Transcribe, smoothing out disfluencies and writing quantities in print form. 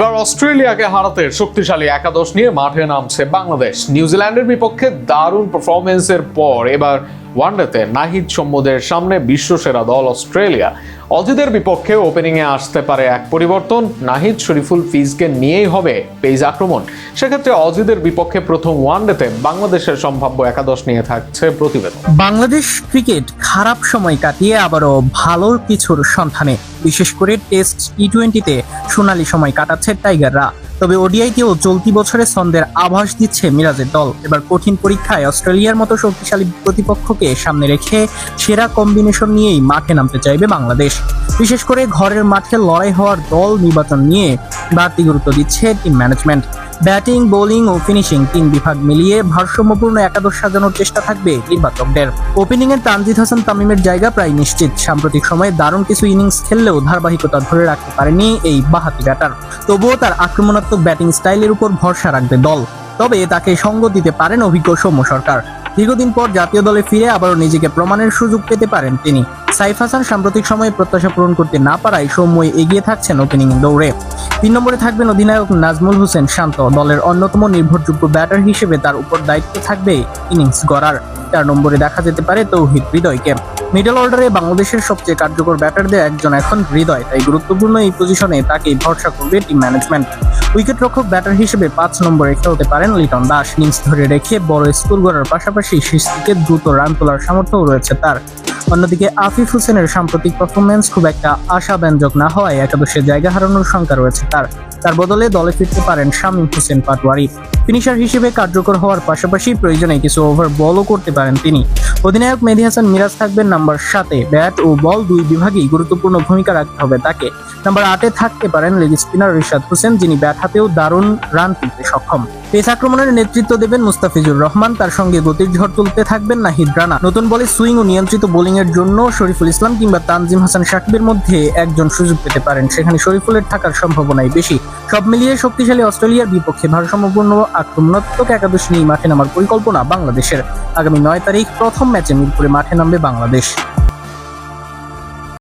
এবার অস্ট্রেলিয়াকে হারাতে শক্তিশালী একাদশ নিয়ে মাঠে নামছে বাংলাদেশ। নিউজিল্যান্ডের বিপক্ষে দারুণ পারফরমেন্সের পর এবার ওয়ানডেতে নাহিদ সম্মুদের সামনে বিশ্বসেরা দল অস্ট্রেলিয়া। অজিদের বিপক্ষে ওপেনিংয়ে আসতে পারে এক পরিবর্তন। নাহিদ, শরীফুল, ফিজকে নিয়েই হবে পেস আক্রমণ। সেক্ষেত্রে অজিদের বিপক্ষে প্রথম ওয়ানডেতে বাংলাদেশের সম্ভাব্য একাদশ নিয়ে থাকছে প্রতিবেদন। বাংলাদেশ ক্রিকেট খারাপ সময় কাটিয়ে আবারও ভালো কিছুর সন্ধানে, বিশেষ করে টেস্ট টি-20-তে সোনালী সময় কাটাচ্ছে টাইগাররা। তবে ওডিআইতেও চলতি বছরে ছন্দের আভাস দিচ্ছে মিরাজের দল। এবার কঠিন পরীক্ষায় অস্ট্রেলিয়ার মতো শক্তিশালী প্রতিপক্ষকে সামনে রেখে সেরা কম্বিনেশন নিয়েই মাঠে নামতে চাইবে বাংলাদেশ। বিশেষ করে ঘরের মাঠে লড়াই হওয়ার দল নির্বাচন নিয়ে বাড়তি গুরুত্ব দিচ্ছে টিম ম্যানেজমেন্ট। ব্যাটিং, বোলিং ও ফিনিশিং তিন বিভাগ মিলিয়ে ভারসাম্যপূর্ণ একাদশ সাজানোর চেষ্টা থাকবে নির্বাচকদের। ওপেনিংয়ে তানজিদ হাসান তামিমের জায়গা প্রায় নিশ্চিত। সাম্প্রতিক সময়ে দারুণ কিছু ইনিংস খেললেও ধারাবাহিকতা ধরে রাখতে পারেনি এই বাঁহাতি ব্যাটার। তবুও তার আক্রমণাত্মক ব্যাটিং স্টাইলের উপর ভরসা রাখবে দল। তবে তাকে সঙ্গ দিতে পারেন অভিজ্ঞ সৌম্য সরকার। দীর্ঘদিন পর জাতীয় দলে ফিরে আবারও নিজেকে প্রমাণের সুযোগ পেতে পারেন তিনি। সাইফ হাসান সাম্প্রতিক সময়ে প্রত্যাশা পূরণ করতে না পারায় সৌম্যই এগিয়ে থাকছেন ওপেনিং দৌড়ে। 3 নম্বরে থাকবেন অধিনায়ক নাজমুল হোসেন শান্ত। দলের অন্যতম নির্ভরযোগ্য ব্যাটার হিসেবে তার উপর দায়িত্ব থাকবে ইনিংস গড়ার। 4 নম্বরে দেখা যেতে পারে তৌহিদ হৃদয়কে। মিডল অর্ডারে বাংলাদেশের সবচেয়ে কার্যকর ব্যাটারদের একজন এখন হৃদয়, তাই গুরুত্বপূর্ণ এই পজিশনে তাকেই ভরসা করবে টিম ম্যানেজমেন্ট। উইকেট রক্ষক ব্যাটার হিসেবে 5 নম্বরে খেলতে পারেন লিটন দাস। ইনিংস ধরে রেখে বড় স্কোর গড়ার পাশাপাশি শেষ দিকে দ্রুত রান তোলার সামর্থ্যও রয়েছে তার। অন্যদিকে আফিফ হোসেনের সাম্প্রতিক পারফরমেন্স খুব একটা আশাব্যঞ্জক না হওয়ায় একাদশে জায়গা হারানোর শঙ্কা রয়েছে তার বদলে দলে ফিরতে পারেন শামীম হোসেন পাটোয়ারি। ফিনিশার হিসেবে কার্যকর হওয়ার পাশাপাশি প্রয়োজনে কিছু ওভার বলও করতে পারেন তিনি। অধিনায়ক মেহেদী হাসান মিরাজ থাকবেন নাম্বার 7-এ। ব্যাট ও বল দুই বিভাগেই গুরুত্বপূর্ণ ভূমিকা রাখতে হবে তাকে। নাম্বার 8-এ থাকতে পারেন লেগ স্পিনার রিশাদ হোসেন, যিনি ব্যাট হাতেও দারুণ রান তুলতে সক্ষম। পেস আক্রমণের নেতৃত্ব দেবেন মুস্তাফিজুর রহমান, তার সঙ্গে গতির ঝড় তুলতে থাকবেন নাহিদ রানা। নতুন বলে সুইং ও নিয়ন্ত্রিত বোলিং এর জন্য শরীফুল ইসলাম কিংবা তানজিম হাসান সাকিবের মধ্যে একজন সুযোগ পেতে পারেন, সেখানে শরীফুলের থাকার সম্ভাবনাই বেশি। সব মিলিয়ে শক্তিশালী অস্ট্রেলিয়ার বিপক্ষে ভারসাম্যপূর্ণ আক্রমণাত্মক একাদশ নিয়ে মাঠে নামার পরিকল্পনা বাংলাদেশের। আগামী 9 তারিখ প্রথম ম্যাচে মিরপুরে মাঠে নামবে বাংলাদেশ।